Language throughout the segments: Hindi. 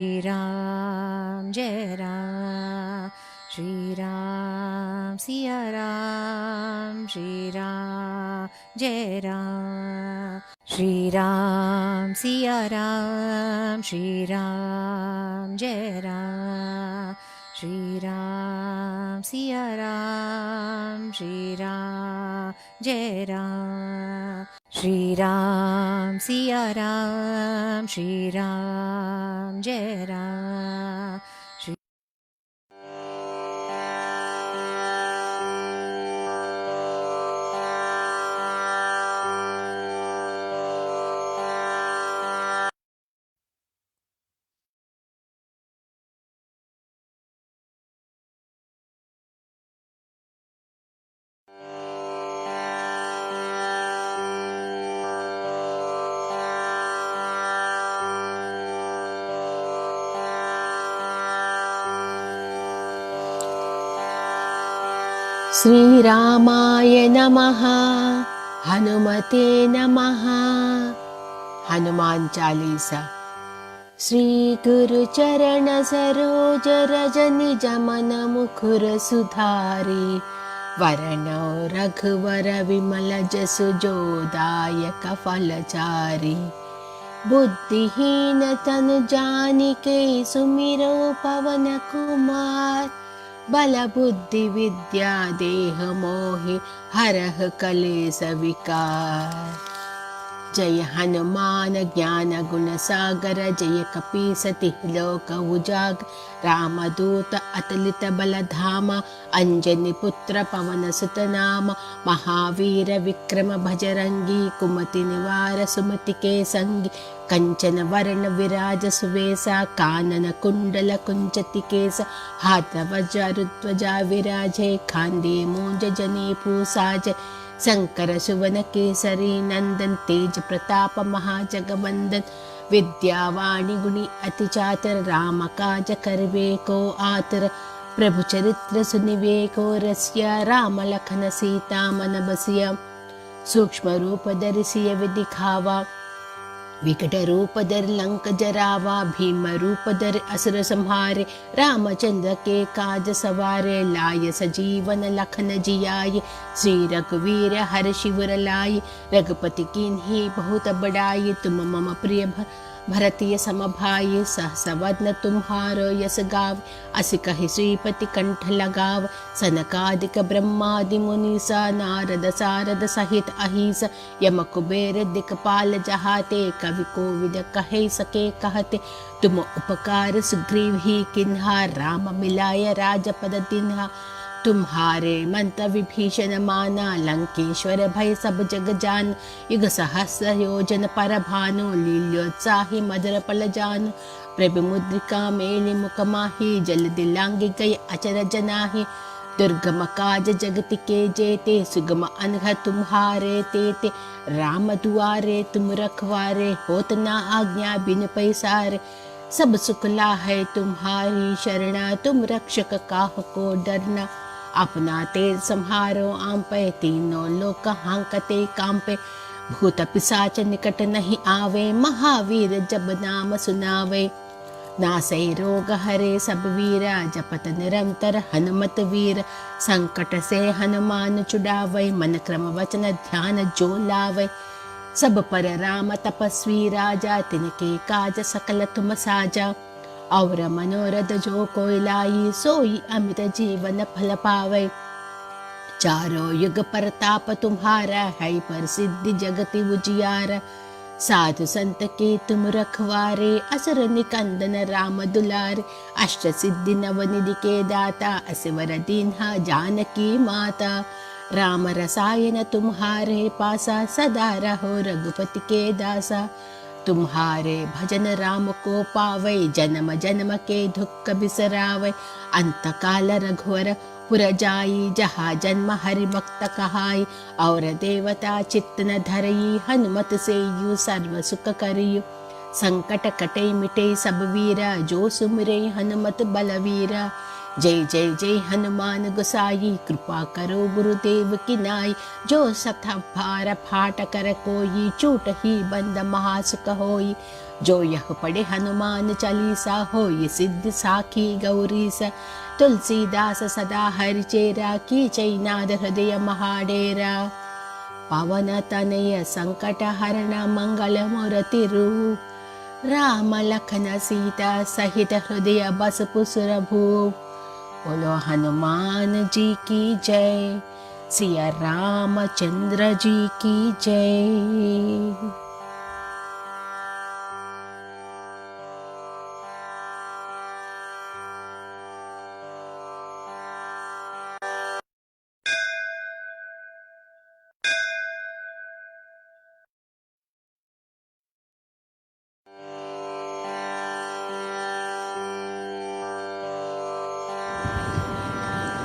Shri Ram Jai Ram, Shri Ram Siya Ram, Shri Ram Jai Ram, Shri Ram Siya Ram, Shri Ram Jai Ram, Shri Ram Siya Ram, Shri Ram Jai Ram, Shri Ram Siya Ram, Shri Ram Jai Ram. श्रीरामाय नमः। हनुमते नमः। हनुमान चालीसा। श्री गुरु चरण सरोज रज निज मन मुकुर सुधारी, वरनौ रघुवर विमल जसु जोदायक फलचारी। बुद्धिहीन तनु जानिके सुमिरो पवन कुमार, बल बुद्धि विद्या देह मोहि हरह कलेस विकार। जय हनुमान ज्ञान गुण सागर, जय कपीसति लोक उजागर। रामदूत अतुलित बल धामा, अंजनी पुत्र पवन सुत नामा। महावीर विक्रम भजरंगी, कुमति निवार सुमति के संगी। कंचन वरण विराज सुवेसा, कानन कुंडल कुंचति केसा। हाथ वज्रध्वजा विराजे, खांदे मूंज जनेऊ साजे। शंकर सुवन केसरी नंदन, तेज प्रताप महाजगवंदन। विद्यावाणी गुणी अति चातर, राम काज करवे को आतर। प्रभु चरित्र सुनिवे को रसिया, राम लखन सीता मन बसिया। सूक्ष्म रूप धरि सियहि दिखावा, विकट रूप धरि लंक जरावा। भीम रूप धरि असुर संहारे, रामचंद्र के काज सवारे। लाय सजीवन लखन जियाए, श्री रघुवीर हर्षि उर लाए। रघुपति कीन्ही बहुत बड़ाई, तुम मम प्रिय भरतीय सम भाई। सहस वदन तुम्हारो यस गाव, अस कहि श्रीपति कंठ लगाव। सनकादिक ब्रह्मादि मुनीसा, नारद सारद सहित अहिसा। यम कुबेर दिक्पाल जहाते, कवि कोविद कहे सके कहते। तुम उपकार सुग्रीव ही किन्हा, राम मिलाय राजपद तिन्हा। तुम्हारे मंत्र विभीषण माना, लंकेश्वर भय सब जग जान। युग सहस्र योजन पर भानु, लील्योत्साही मधुर पल जानु। प्रभु मुद्रिका मेलि मुख माही, जल दिलांगी गई अचर जनाही। दुर्गम काज जगति के जेते, सुगम अनघ तुम्हारे तेते। राम दुआरे तुम रखवारे, होत ना आज्ञा बिन पैसारे। सब सुख लाहे तुम्हारी शरणा, तुम रक्षक काहू को डरना। अपना तेज सम्हारो आम पे, तीनों लोक हांकते कांपे। भूत पिशाच निकट नहीं आवे, महावीर जब नाम सुनावे। नासै रोग हरे सब वीरा, जपत निरंतर हनुमत वीर। संकट से हनुमान छुड़ावै, मन क्रम वचन ध्यान जो लावै। सब पर राम तपस्वी राजा, तिनके काज सकल तुम साजा। और मनोरथ जो कोई लाई, सोई अमित जीवन फल पावे। चारों युग परताप तुम्हारा, है प्रसिद्धि जगति उजियारा। साधु संत के तुम रखवारे, असुर निकंदन राम दुलारे। अष्ट सिद्धि नवनिधि के दाता, असवर दीन्हा जानकी माता। राम रसायन तुम्हारे पासा, सदा रहो रघुपति के दासा। तुम्हारे भजन राम को पावै, जन्म जन्म के दुख बिसरावै। अंत काल रघुवर पुर जाई, जहाँ जन्म हरि भक्त कहाई। और देवता चित्त न धरई, हनुमत से यू सर्व सुख करियु। संकट कटे मिटे सब वीरा, जो सुमिरे हनुमत बलवीरा। जय जय जय हनुमान गोसाई, कृपा करो गुरुदेव की नाई। जो सत भार फाट कर कोई, चूट ही बंद महासुख होई। जो यह पढ़े हनुमान चालीसा हो ये सिद्ध साखी गौरी सा। तुलसीदास सदा हरिचेरा की चैनाद हृदय महाडेरा। पवन तनय संकट हरण मंगल मूर्ति रूप। राम लखन सीता सहित हृदय बस पुसुर भूप। बोलो हनुमान जी की जय, सिया रामचंद्र जी की जय।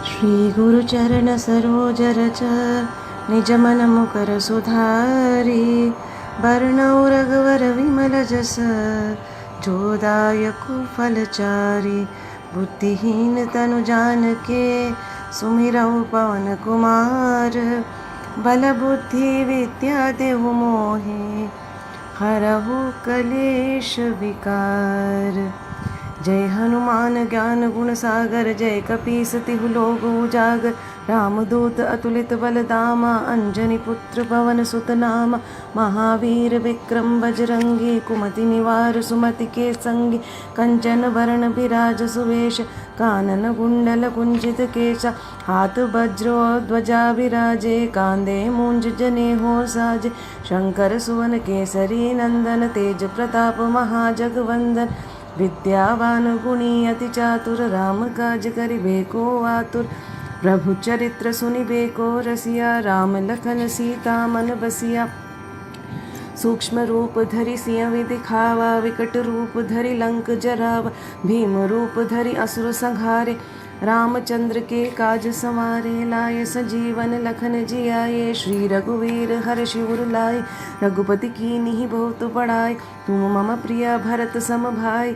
श्री गुरु चरण सरोज रज निज मन मुकर सुधारी। बरनउँ रघुवर विमल जस जो दायकु फलचारी। बुद्धिहीन तनु जानिके सुमिरौ पवन कुमार। बल बुद्धि विद्या देहु मोहि हरहु कलेश विकार। जय हनुमान ज्ञान गुण सागर जय कपीस तिहु लोक उजागर। रामदूत अतुलित बल धामा अंजनी पुत्र पवन सुत नामा। महावीर विक्रम बजरंगी कुमति निवार सुमति के संगी। कंचन वरण विराज सुवेश कानन कुंडल कुंजित केशा। हाथ वज्रो ध्वजा विराजे कांधे मूंज जनेऊ साजे। शंकर सुवन केसरी नंदन तेज प्रताप महाजगवंदन। विद्यावान गुणी अति चातुर राम काज करिबेको आतुर। प्रभु चरित्र सुनिबेको रसिया राम लखन सीता मन बसिया। सूक्ष्म रूप धरि सियहि दिखावा विकट रूप धरि लंक जरावा। भीम रूप धरि असुर संहारे रामचंद्र के काज संवारे। लाए सजीवन लखन जियाए श्री रघुवीर हर्षि उर लाए। रघुपति कीन्ही बहुत बड़ाई तुम मम प्रिय भरत सम भाई।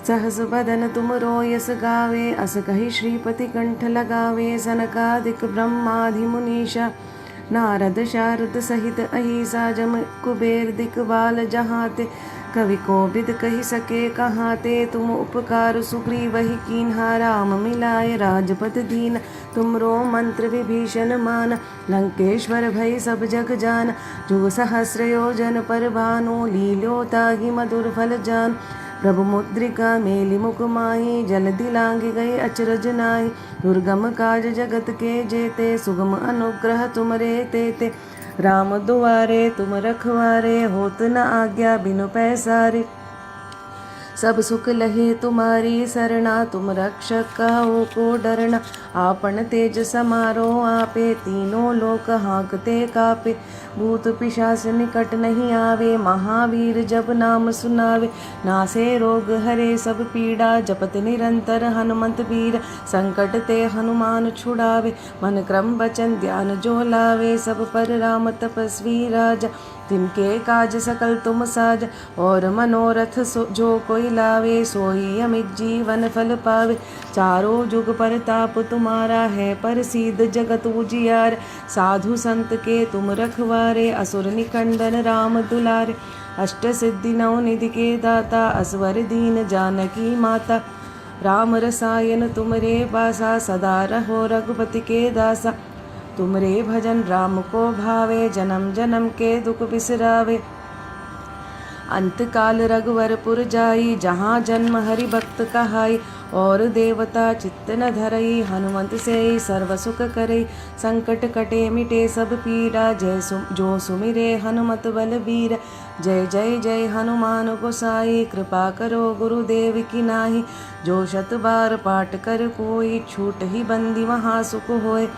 सहस बदन तुम रोयस गावे अस कहि श्रीपति कंठ लगावे। सनकादिक ब्रह्मादि मुनीषा नारद शारद सहित अहिसा। जम कुबेर दिक्पाल जहाते कवि कोविद कहि सके कहाते। तुम उपकार सुग्रीवहि कीन्हा राम मिलाए राजपद दीन। तुमरो मंत्र विभीषण माना लंकेश्वर भय सब जग जान। जुग सहस्र योजन पर भानु लील्यो ताहि मधुर फल जान। प्रभु मुद्रिका मेलि मुख माहि जलधि लांघि गए अचरज नाहि। दुर्गम काज जगत के जेते सुगम अनुग्रह तुमरे तेते। राम दुआरे तुम रखवारे होत न आज्ञा बिनु पैसारे। सब सुख लहे तुम्हारी सरना तुम रक्षक कहो को डरना। आपन तेज समारो आपे तीनों लोक हाँकते कापे। भूत पिशाच निकट नहीं आवे महावीर जब नाम सुनावे। नासे रोग हरे सब पीड़ा जपत निरंतर हनुमंत बीर। संकट ते हनुमान छुड़ावे मन क्रम वचन ध्यान जो लावे। सब पर राम तपस्वी राजा तिनके काज सकल तुम साज। और मनोरथ जो कोई लावे सोई अमित जीवन फल पावे। चारों जुग परताप तुम्हारा है प्रसिद्ध जगत उजियार। साधु संत के तुम रखवारे असुर निकंदन राम दुलारे। अष्ट सिद्धि नौ निधि के दाता असवर दीन जानकी माता। राम रसायन तुमरे पासा सदा रहो रघुपति के दासा। तुमरे भजन राम को भावे जन्म जन्म के दुख बिसरावे। अंत काल रघुवरपुर जाई जहाँ जन्म हरि भक्त कहाई। और देवता चित्त न धरई हनुमंत से सर्व सुख करई। संकट कटे मिटे सब पीरा जो सुमिरे हनुमत बलबीर। जय जय जय हनुमान गोसाई कृपा करो गुरुदेव की नाहि। जो शत बार पाठ कर कोई छूट ही बंदी वहाँ सुख होय।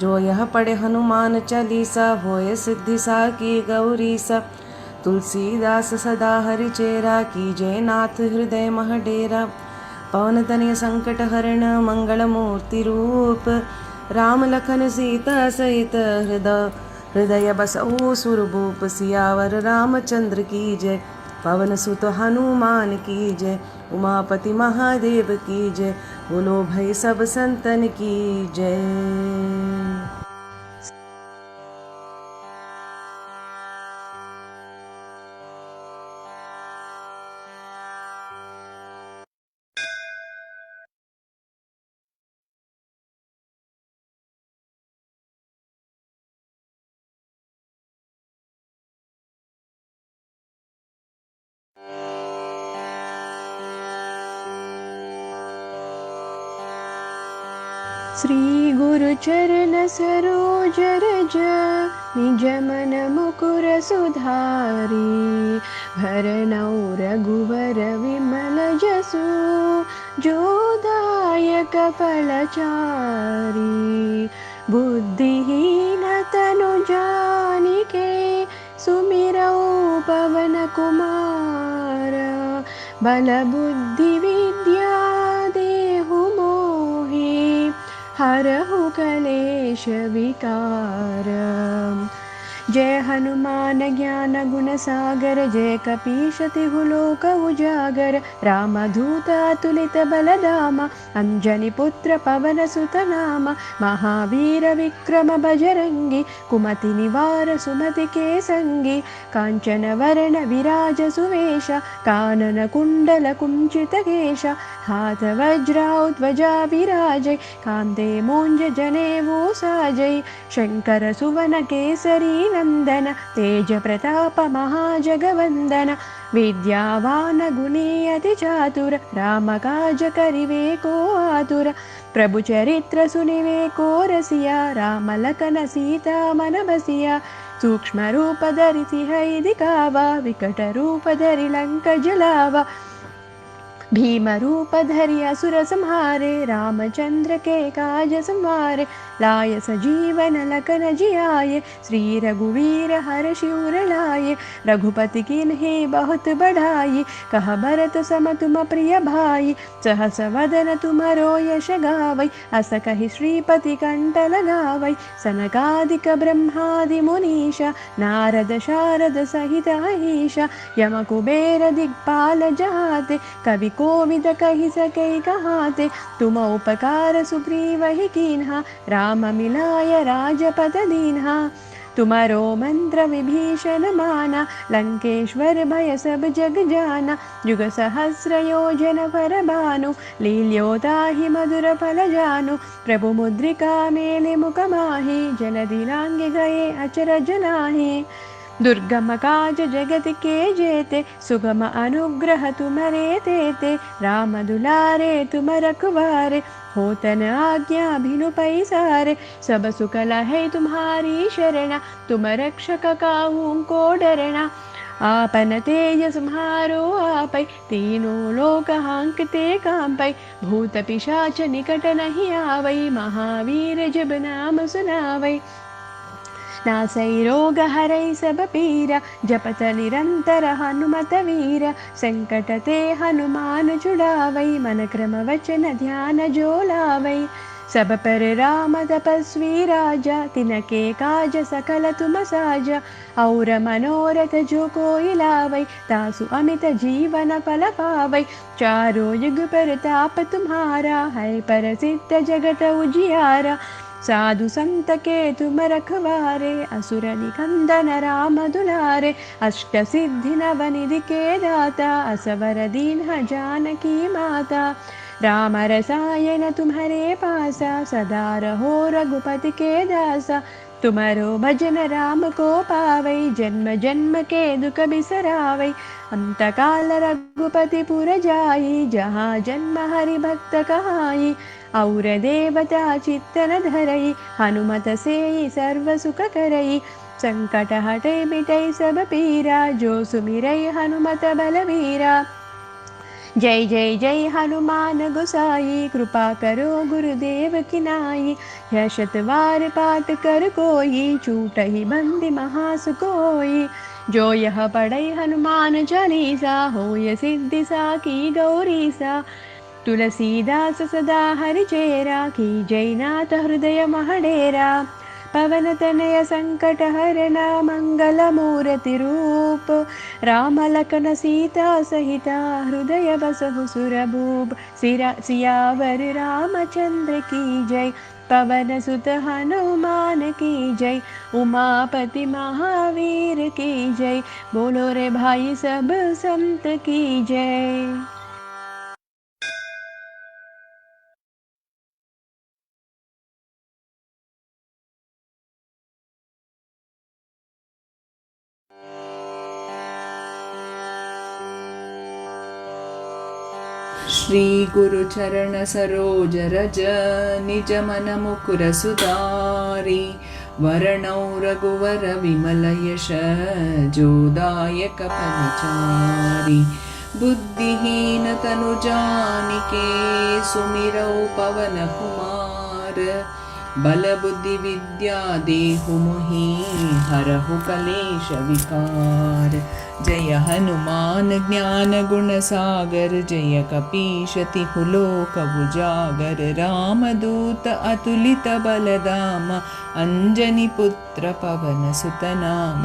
जो यह पढ़े हनुमान चालीसा होए सिद्धि साकी गौरी सा। तुलसीदास सदा हरिचेरा कीजय नाथ हृदय मह डेरा। पवन तनय संकट हरण मंगल मूर्ति रूप। राम लखन सीता सहित हृदय बसऊ सुरभूप। सियावर रामचंद्र की जय पवन सुत हनुमान की जय। उमापति महादेव की जय बोलो भाई सब संतन की जय। श्री गुरु चरण सरोज रज निज मन मुकुर सुधारी भरनौ रघुवर विमल जसु जो दायक फलचारी बुद्धिहीन तनु जानिके सुमिरौ पवन कुमार बल बुद्धि विद्या देहु मोहि हरहु कलेश विकार। जय हनुमान ज्ञान गुण सागर जय कपीश तिहु लोक उजागर रामदूत अतुलित बलधामा अंजनी पुत्र पवन सुत नामा महावीर विक्रम बजरंगी कुमति निवार सुमति के संगी कांचन वरण विराज सुवेश कानन कुंडल कुंचित केश हाथ वज्राउ ध्वजा विराजय कांधे मूंज जनेऊ साजय शंकर सुवन केसरी नंदन तेज प्रताप महाजगवंदन विद्यावान गुणी अति चातुर राम काज करिवे को आतुर प्रभु चरित्र सुनिवे को रसिया राम लखन सीता मन बसिया सूक्ष्म रूप धरि सिंह दिखावा विकट रूप धरि लंक जलावा भीम रूप धरि असुर संहारे रामचंद्र के काज संवारे लाय सजीवन लखन जियाये श्री रघुवीर हर्षि उर लाये रघुपति कीन्ही बहुत बढ़ाई कह भरत सम तुम प्रिय भाई सहस वदन तुमरो यश गावै अस कहि श्रीपति कंठ लगावै सनकादिक ब्रह्मादि मुनीशा नारद शारद सहित अहीशा यम कुबेर दिक्पाल जहाते कवि कोविद कहि सकै कहाते तुम उपकार सुग्रीव ही कीन्हा राम मिलाय राजपद दीन्हा तुम्हारो मंत्र विभीषण माना लंकेश्वर भय सब जग जाना युग सहस्र योजन पर भानु लील्योताहि मधुर फल जानु प्रभु मुद्रिका मेले मुख माहि जन दिलांगे गए अचरज नाहि दुर्गम काज जगत के जेते सुगम अनुग्रह तुम्हारे तेते राम दुलारे तुम रखवारे होतन आज्ञा बिनु पैसारे सब सुख लहै तुम्हारी शरणा तुम रक्षक काहू को डरना आपन तेज सम्हारो आपै तीनों लोक हांकते कांपै भूत पिशाच निकट नहीं आवै महावीर जब नाम सुनावै नासै रोग हरै सब पीरा जपत निरंतर हनुमत वीर संकट ते हनुमान छुड़ावै मन क्रम वचन ध्यान जो लावै सब पर राम तपस्वी राजा तिनके काज सकल तुम साजा और मनोरथ जो कोई लावै तासु अमित जीवन फल पावै चारों युग प्रताप तुम्हारा है प्रसिद्ध जगत उजियारा साधु संत के तुम रखवारे असुर निकंदन राम दुलारे अष्ट सिद्धि नव निधि के दाता असवर दीन जानकी माता राम रसायन तुम्हारे पासा सदा रहो रघुपति के दासा तुम्हारो भजन राम को पावै जन्म जन्म के दुख बिसरावै अंत काल रघुपति पुर जाई जहाँ जन्म हरि भक्त कहाई और देवता चित्तन धरई हनुमत सेई सर्व सुख करई संकट हटै मिटै सब पीरा जो सुमिरै हनुमत बलवीरा जय जय जय हनुमान गोसाई कृपा करो गुरुदेव की नाई यह शतवार पाठ कर कोई छूटहि बंदी महासुख होई जो यह पढ़ै हनुमान चालीसा होय सिद्धि साकी गौरीसा तुलसीदास सदा हरिचेरा की जयनाथ हृदय महडेरा पवन तनय संकट हरना मंगल मूर्ति रूप राम लखन सीता सहिता हृदय बसहु सुरभूप सियावर रामचंद्र की जय पवन सुत हनुमान की जय उमापति महावीर की जय बोलो रे भाई सब संत की जय। श्री गुरु चरण सरोज रज निज मन मुकुर सुधारी वरणौ रघुवर विमल यश जोदायक फलचारी बुद्धिहीन तनु जानिके सुमिरौ पवन कुमार बल बुद्धि विद्या देहु मोहि हरहु कलेश विकार जय हनुमान ज्ञान गुण सागर जय कपीश तिहु लोक उजागर रामदूत अतुलित बलधाम अंजनी पुत्र पवन सुत नाम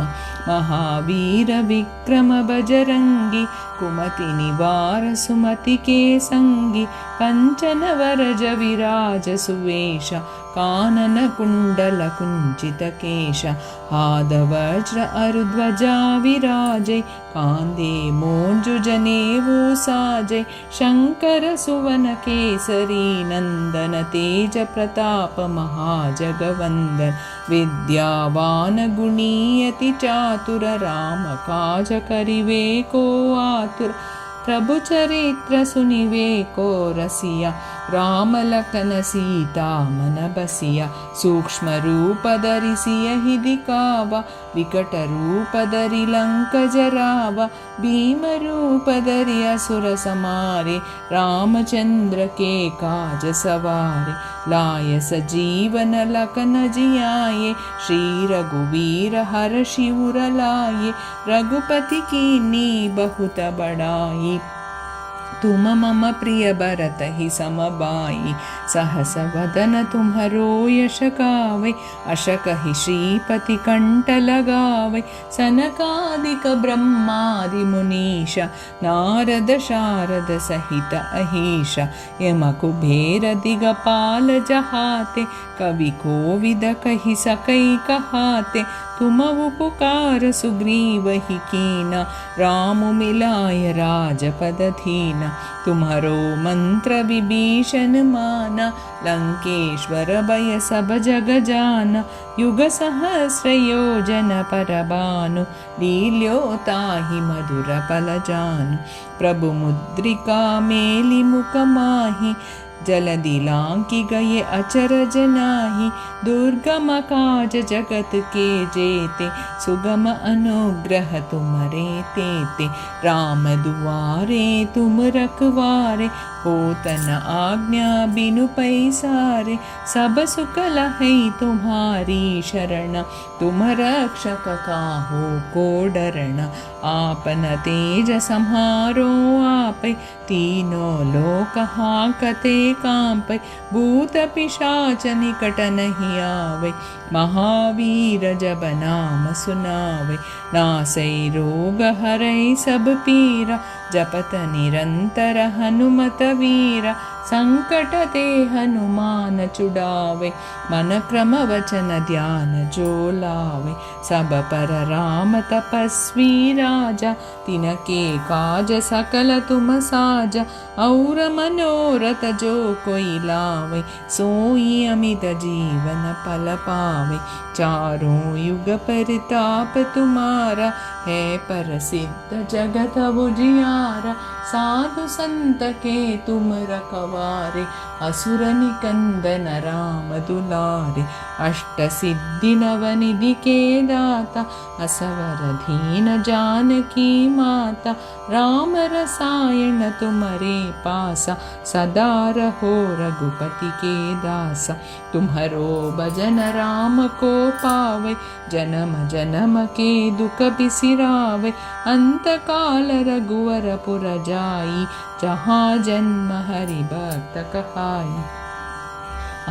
महावीर विक्रम बजरंगी कुमति निवार सुमति के संगी कंचन वरज विराज सुवेश कानन कुंडल कुंचित केश हाद वज्र अरुध्वजा विराजे कांदे मोंजु जनेऊ साजे शंकर सुवन केसरी नंदन तेज प्रताप महाजगवंदन विद्यावान गुणीयति चातुर राम काज करिवे को आतुर प्रभु चरित्र सुनिवे को रसिया राम लखन सीता मन बसिया सूक्ष्म रूप धरि सियहि दिखावा विकट रूप धरि लंक जरावा भीम रूप धरि असुर समारे रामचंद्र के काज सवारे लाय सजीवन लखन जियाये श्री रघुवीर हर शिवर लाये रघुपति कीन्ही बहुत बड़ाई तुम मम प्रिय भरत ही समबाई सहस वदन तुम्हरो यश गावै अश कहि श्रीपति कंठ लगावै सनकादिक ब्रह्मादि मुनीशा नारद शारद सहित अहीशा यम कुबेर दिगपाल जहाते कवि कोविद कहि सकै कहाते तुम उपकार सुग्रीव ही कीना राम मिलाय राजपद धीना तुम्हारो मंत्र विभीषण माना लंकेश्वर भय सब जग जाना युग सहस्र योजन पर भानु लील्यो ताहि मधुर फल जानु प्रभु मुद्रिका मेलि मुख माहि जलधि लांघि गए अचरज नाही दुर्गम काज जगत के जेते सुगम अनुग्रह तुम्हारे तेते राम दुआरे तुम रखवारे होत न आज्ञा बिनु पैसारे सब सुख लहै तुम्हारी शरण तुम रक्षक काहू को डरना आपन तेज सम्हारो आपै तीनों लोक हाकते कांपै भूत पिशाच निकट नहीं आवै महावीर जब नाम सुनावै नासै रोग हरै सब पीरा जपत निरंतर हनुमत वीरा संकट ते हनुमान छुड़ावे मन क्रम वचन ध्यान जो लावे सब पर राम तपस्वी राजा तिनके काज सकल तुम साजा और मनोरथ जो कोई लावे सोई अमित जीवन फल पावे चारों युग परिताप तुम्हारा है प्रसिद्ध जगत उजियारा साधु संत के तुम रखवारे असुर निकंदन राम दुलारे अष्ट सिद्धि नवनिधि के दाता असवर दीन जानकी माता राम रसायन तुम्हारे पासा सदा रहो रघुपति के दासा तुम्हारो भजन राम को पावे जन्म जन्म के दुख बिसिरावे अंत काल रघुवर पुर जाई जहाँ जन्म हरि भक्त कहाई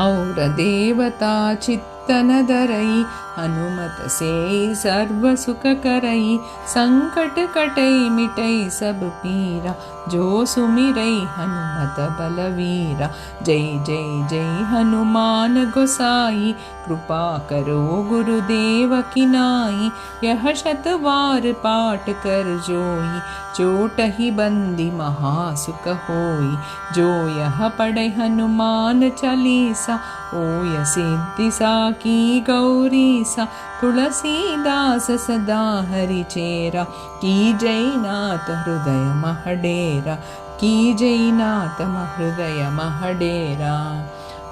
और देवता चित्तन धरई हनुमत से सर्व सुख करई संकट कटई मिटई सब पीरा जो सुमिरई हनुमत बलवीरा जय जय जय हनुमान गोसाई कृपा करो गुरुदेव की नाई यह शतवार पाठ कर जोई चोटहि बंदी महासुख होई जो यह पढ़े हनुमान चालीसा ओय सिद्धि साकी गौरी सा तुलसीदास सदा हरि चेरा की जयनाथ हृदय महडेरा कीजै नाथ हृदय महडेरा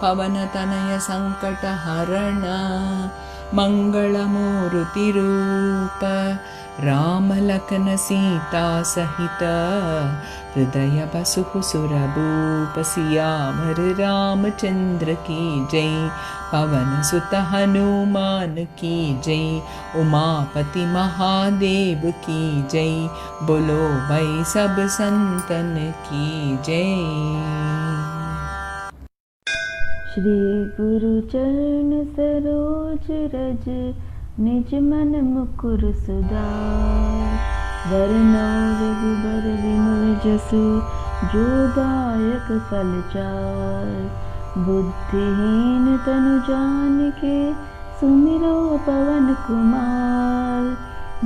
पवन तनय संकट हरण मंगलमूर्ति रूप राम लखन सीता सहित हृदय बसु सुरभूप सियावर रामचंद्र की जय पवन सुत हनुमान की जय उमापति महादेव की जय बोलो भाई सब संतन की जय। श्री गुरु चरण सरोज रज निज मन मुकुर सुधार वरनौ रघुबर विमल जसु जो दायक फल चार बुद्धिहीन तनु जानिके सुमिरो पवन कुमार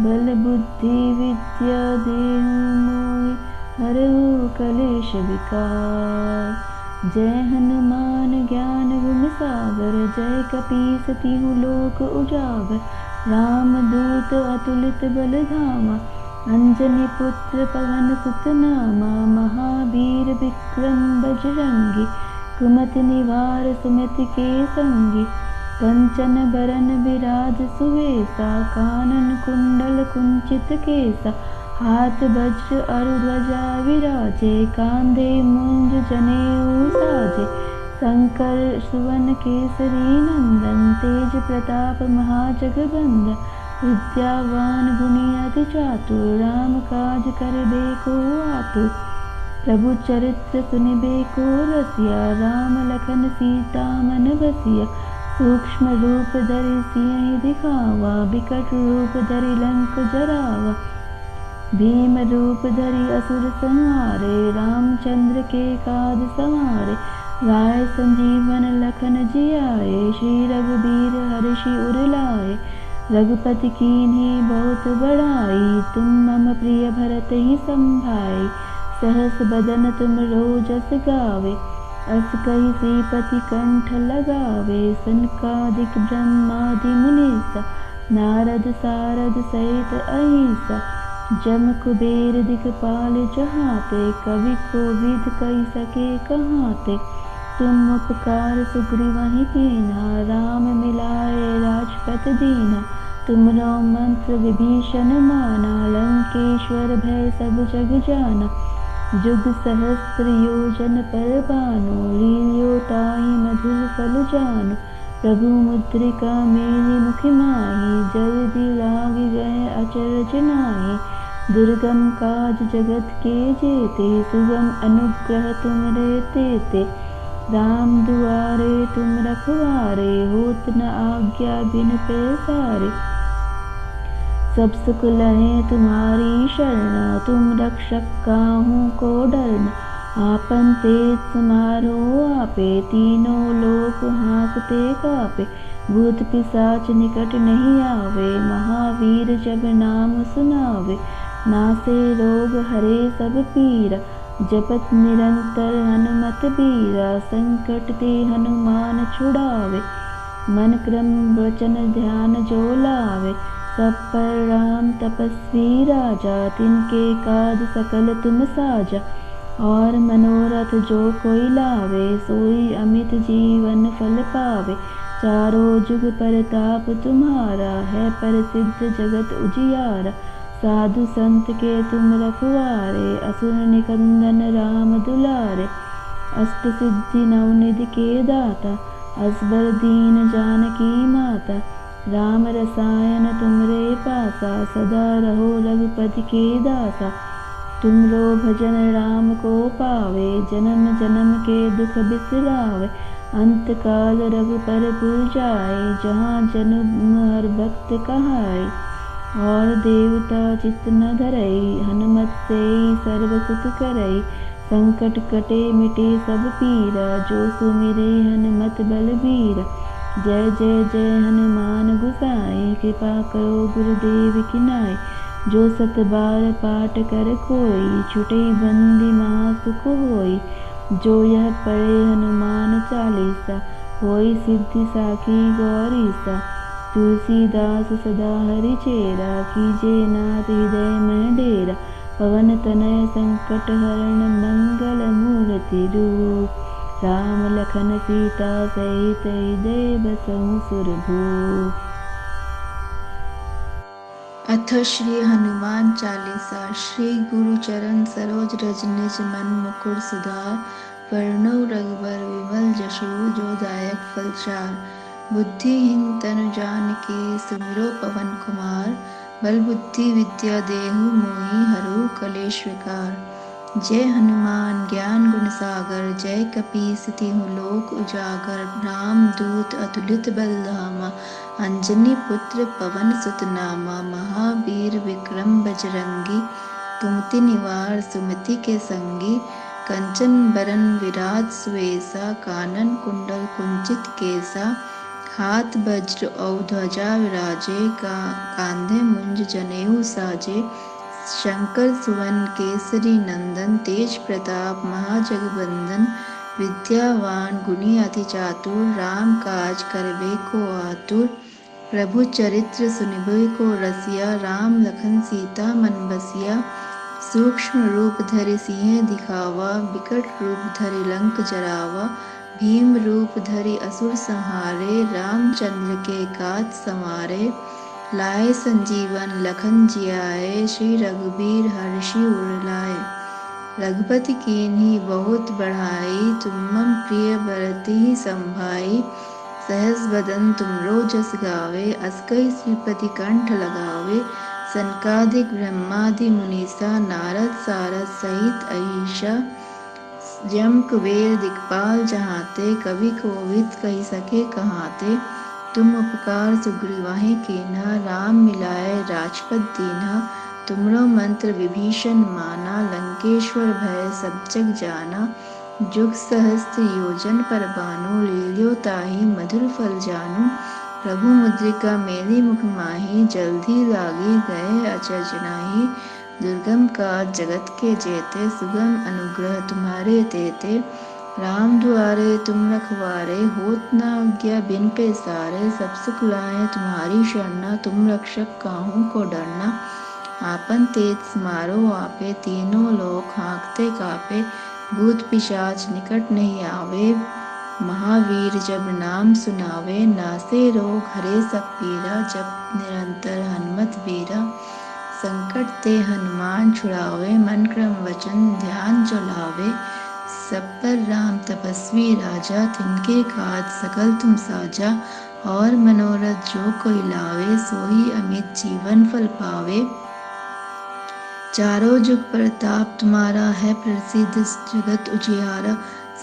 बल बुद्धि विद्या देहु मोहि हरहु कलेश विकार जय हनुमान ज्ञान गुण सागर जय कपीस तिहु लोक उजागर राम दूत अतुलित बल धामा अंजनी पुत्र पवन सुत नामा महावीर विक्रम बजरंगी कुमति निवार सुमति के संगी कंचन बरन विराज सुवेसा कानन कुंडल कुंचित केसा हाथ वज्र अरु ध्वजा विराजे कांधे मुंज जनेऊ साजे शंकर सुवन केसरी नंदन तेज प्रताप महाजगबंदन विद्यावान गुणी अति चातुर राम काज करबेको आतुर प्रभु चरित्र सुनिबेको रसिया राम लखन सीता मन बसिया सूक्ष्म रूप धरि सियहि दिखावा बिकट रूप धरि लंक जरावा भीम रूप धरि असुर संहारे रामचंद्र के काज संहारे राय संजीवन लखन जियाए श्री रघुबीर हर्षि उर लाए रघुपति कीन्ही बहुत बड़ाई तुम मम प्रिय भरत ही संभाई सहस बदन तुम रोजस गावे अस कहि श्रीपति कंठ लगावे सनकादिक ब्रह्मादि मुनीसा नारद सारद सहित अहिंसा जम कुबेर दिखपाल जहाते कवि कोविद कहि सके कहाते तुम उपकार सुग्रीवहि कीन्हा राम मिलाए राजपत दीन्हा तुमरो मंत्र विभीषण माना लंकेश्वर भय सब जग जाना जुग सहस्त्र योजन पर भानु लील्यो ताहि मधुर फल जानु प्रभु मुद्रिका मेरी मुखि माहि जल्दी लाग गए अचरज नाहि दुर्गम काज जगत के जेते सुगम अनुग्रह तुमरे तेते राम दुआरे तुम रखवारे होत न आज्ञा बिन पैसारे सब सुख लहे तुम्हारी शरण तुम रक्षक काहू को डरना आपन तेज समारो आपे तीनों लोक हाँकते कापे भूत पिशाच निकट नहीं आवे महावीर जब नाम सुनावे नासे रोग हरे सब पीरा जपत निरंतर हनुमत बीरा संकट ते हनुमान छुड़ावे मन क्रम वचन ध्यान जो लावे सब पर राम तपस्वी राजा तिनके काज सकल तुम साजा और मनोरथ जो कोई लावे सोई अमित जीवन फल पावे चारों जुग परताप तुम्हारा है प्रसिद्ध जगत उजियारा साधु संत के तुम रखवारे असुर निकंदन राम दुलारे अष्ट सिद्धि नवनिधि के दाता असबर दीन जानकी माता राम रसायन तुमरे पासा सदा रहो रघुपति के दासा तुमरो भजन राम को पावे जन्म जन्म के दुख बिसरावे अंत काल रघुपर पुर जाए जहाँ जनु हर भक्त कहाय और देवता चित्त न धरई हनुमत से सर्व सुख करई संकट कटे मिटे सब पीरा जो सुमिरे हनुमत बलबीरा जय जय जय हनुमान गुसाई कृपा करो गुरुदेव की नाय जो सत बार पाठ कर कोई छुटे बंदी महासुख होई जो यह पढ़े हनुमान चालीसा होई सिद्धि साखी गौरीसा तुलसीदास सदा हरि चेरा कीजे नाथ हृदय में डेरा पवन तनय संकट हरण मंगल मूर्ति रूप। राम लखन सीता सहित हृदय बसहु सुरभूप। अथ श्री हनुमान चालीसा। श्री गुरु चरण सरोज रज निज मन मुकुर सुधार। वरनौ रघुबर विमल जसु जो दायक फल चार। बुद्धिहीन तनु जानिके सुमिरो पवन कुमार। बल बुद्धि विद्या देहु मोहि हरहु कलेश विकार। जय हनुमान ज्ञान गुण सागर। जय कपीस तिहुँ लोक उजागर। राम दूत अतुलित बल धामा। अंजनी पुत्र पवन सुत नामा। महावीर विक्रम बजरंगी। कुमति निवार सुमति के संगी। कंचन बरन विराज सुवेसा। कानन कुंडल कुंचित केसा। हाथ वज्र और ध्वजा विराजे। कांधे मुंज जनेऊ साजे। शंकर सुवन केसरी नंदन। तेज प्रताप महाजगबंदन। विद्यावान गुणी अति चातुर। राम काज करबे को आतुर। प्रभु चरित्र सुनिबे को रसिया। राम लखन सीता मन बसिया। सूक्ष्म रूप धरि सिंह दिखावा। विकट रूप धरि लंक जरावा। भीम रूप धरि असुर संहारे। रामचंद्र के काज संवारे। लाए संजीवन लखन जियाए। श्री रघुबीर हर्षि उर लाए। रघुपति कीन्ही बहुत बढ़ाई। तुमम प्रिय भरति संभाई। सहस बदन तुमरो जस गावे। अस्कई श्रीपति कंठ लगावे। सनकादिक ब्रह्मादि मुनीसा। नारद सारद सहित अहिसा। जम कुबेर दिक्पाल जहाते। कवि कोविद कहि सके कहाते। तुम उपकार सुग्रीवाहि कीन्हा। राम मिलाए राजपद दीन्हा। तुमरो मंत्र विभीषण माना। लंकेश्वर भय सब जग जाना। जुग सहस्त्र योजन पर भानु। लील्यो ताहि मधुर फल जानू। प्रभु मुद्रिका मेली मुख माहि। जल्दी लागी गए अचरज नाहि। दुर्गम काज जगत के जेते। सुगम अनुग्रह तुम्हारे तेते। राम दुआरे तुम रखवारे। होत न आज्ञा बिन पैसारे। सब सुख लाए तुम्हारी शरणा। तुम रक्षक काहू को डरना। आपन तेज समारो आपे। तीनों लोक हाँकते कापे। भूत पिशाच निकट नहीं आवे। महावीर जब नाम सुनावे। नासे रोग हरे सब पीरा। जब निरंतर हनुमत बीरा। संकट ते हनुमान छुड़ावे। मन क्रम वचन ध्यान जो लावे। सब पर राम तपस्वी राजा। तिनके काज सकल तुम साजा। और मनोरथ जो कोई लावे। सोई अमित जीवन फल पावे। चारों जुग प्रताप तुम्हारा है प्रसिद्ध। जगत उजियारा।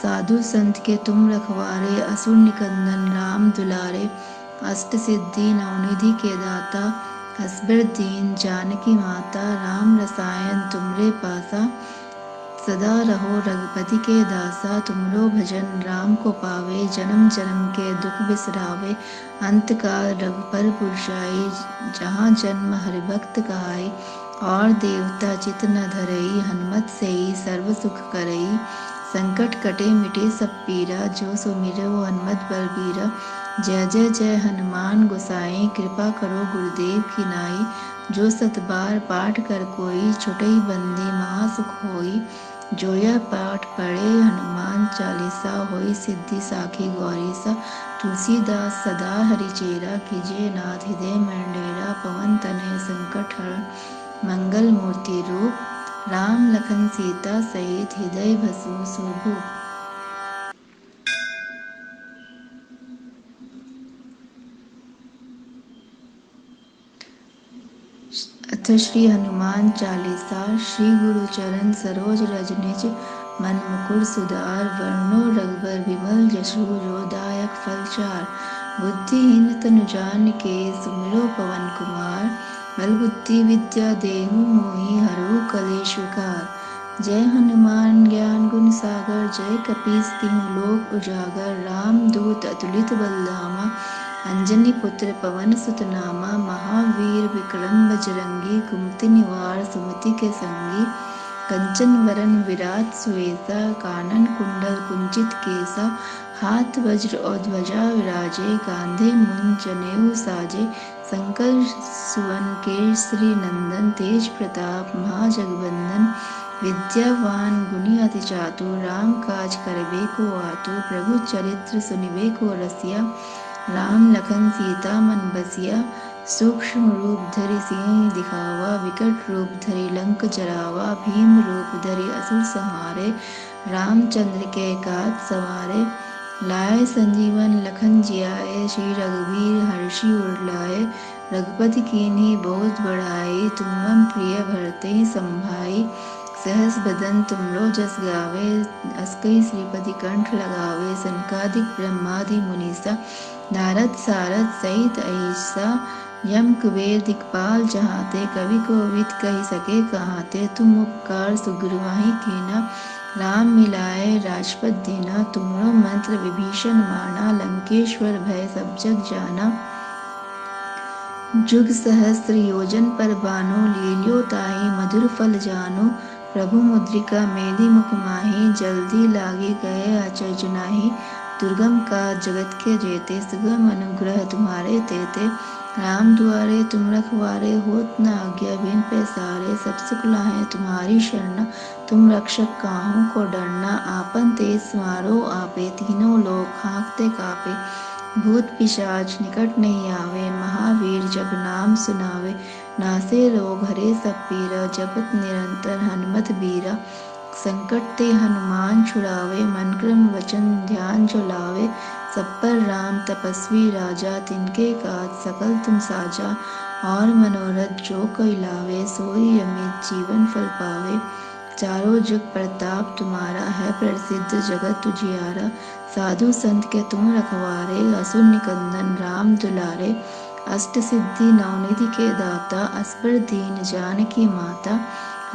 साधु संत के तुम रखवारे। असुर निकंदन राम दुलारे। अष्ट सिद्धि नवनिधि के दाता। असबर दीन जानकी माता। राम रसायन तुमरे पासा। सदा रहो रघुपति के दासा। तुमरो भजन राम को पावे। जन्म जन्म के दुख बिसरावे। अंत काल रघुपर पुरसाई। जहाँ जन्म हरिभक्त कहाई। और देवता चित न धरई। हनुमत से ही सर्व सुख करई। संकट कटे मिटे सब पीरा। जो सुमिरो हनुमत बलबीरा। जय जय जय हनुमान गोसाई। कृपा करो गुरुदेव की नाई। जो सत बार पाठ कर कोई। छुटई बंदी महासुख होई। जो यह पाठ पढ़े हनुमान चालीसा। होई सिद्धि साखी गौरीसा। तुलसीदास सदा हरिचेरा। कीजे नाथ हृदय मंडेरा। पवन तनय संकट हरण मंगल मूर्ति रूप। राम लखन सीता सहित हृदय बसु सुरभूप। अथ श्री हनुमान चालीसा। श्री गुरु चरण सरोज रज निज मन मुकुर सुधार। वरनो रघुबर विमल जसु जो दायक फल चार। बुद्धिहीन तनु जानिके सुमिरो पवन कुमार। बल बुद्धि विद्या देहु मोहि हरहु कलेश विकार। जय हनुमान ज्ञान गुण सागर। जय कपीस तिहुँ लोक उजागर। राम दूत अतुलित बल धामा। अंजनी पुत्र पवन सुत नामा। महावीर विक्रम बजरंगी। कुमति निवार सुमति के संगी। कंचन वरन विराज सुवेसा। कानन कुंडल कुंचित केसा। हाथ वज्र और ध्वजा विराजे। कांधे मुंज जनेऊ साजे। शंकर सुवन केसरी नंदन तेज प्रताप महाजगबंदन विद्यावान गुणी अति चातुर राम काज करबे को आतुर प्रभु चरित्र सुनिबे को रसिया राम लखन सीता मन बसिया सूक्ष्म रूप धरि सिंह दिखावा विकट रूप धरि लंक जरावा भीम रूप धरि असुर संहारे रामचंद्र के काज सवारे लाए संजीवन लखन जियाए श्री रघुवीर हर्षि उर लाए रघुपति कीन्ही बहुत बढ़ाई तुम मम प्रिय भरते संभाई सहस बदन तुमरो जस गावे अस्कई श्रीपति कंठ लगावे सनकादिक ब्रह्मादि मुनीसा नारद सारद सहित ऐसा यम कुबेर दिक्पाल जहाते कवि को विद कही सके कहाते तुम उपकार सुग्रीवाहि कीना राम मिलाए राजपद देना तुमरो मंत्र विभीषण माना लंकेश्वर भय सब जग जाना जुग सहस्त्र योजन पर बानो लील्यो ताहि मधुर फल जानो प्रभु मुद्रिका मेली मुख माही जल्दी लागे गए आचर्य नाही दुर्गम का जगत के जेते सुगम अनुग्रह तुम्हारे तेते राम द्वारे तुम रखवारे होत न आज्ञा बिन पैसारे सब सुख लाहे तुम्हारी शरण तुम रक्षक काहू को डरना आपन तेज स्मारो आपे तीनों लोग हाँकते कापे भूत पिशाच निकट नहीं आवे महावीर जब नाम सुनावे नासे रोग हरे सब पीरा जपत निरंतर हनुमत बीरा संकट ते हनुमान छुड़ावे मन क्रम वचन ध्यान जो लावे सब पर राम तपस्वी राजा तिनके काज सकल तुम साजा और मनोरथ जो कोई लावे सोई अमित जीवन फल पावे चारों जुग प्रताप तुम्हारा है प्रसिद्ध जगत तुझियारा साधु संत के तुम रखवारे असुर निकंदन राम दुलारे अष्ट सिद्धि नवनिधि के दाता असबर दीन जानकी माता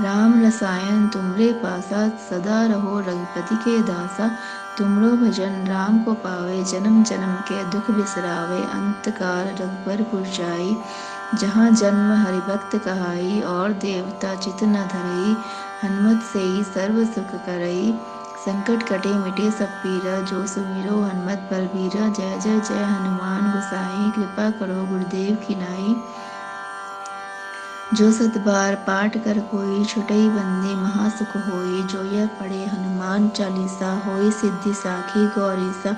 राम रसायन तुमरे पासा सदा रहो रघुपति के दासा तुमरो भजन राम को पावे जन्म जन्म के दुख बिसरावे अंत काल रघुबर पुर जाई जहाँ जन्म हरिभक्त कहाई और देवता चित न धरई हनुमत से ही सर्व सुख करई संकट कटे मिटे सब पीरा जो सुमिरो हनुमत बलबीरा जय जय जय हनुमान गोसाई कृपा करो गुरुदेव की नाई जो सत बार पाठ कर कोई छुटई बंदे महासुख होई जो यह पढ़े हनुमान चालीसा होई सिद्धि साखी गौरीसा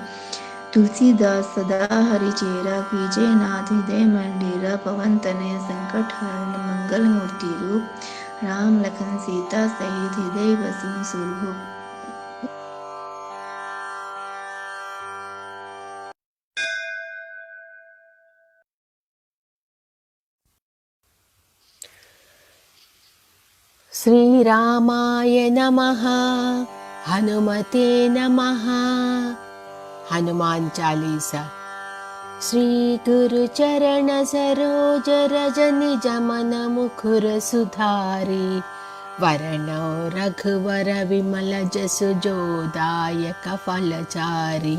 तुलसीदास सदा हरि चेरा कीजे नाथ हृदय मन डेरा पवन तनय संकट हरण मंगल मूर्ति रूप राम लखन सीता सहित हृदय बसु सुरभूप। श्रीरामाय नमः हनुमते नमः। हनुमान चालीसा। श्री गुरु चरण सरोज रज निज मन मुकुर सुधारी वरणो रघुवर विमल जसु जो दायक फलचारी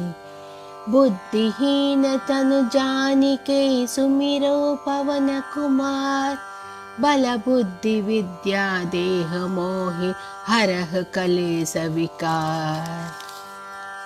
बुद्धिहीन तनु जानिके सुमिरो पवन कुमार बल बुद्धि विद्या देह मोहि हरह कलेस विकार।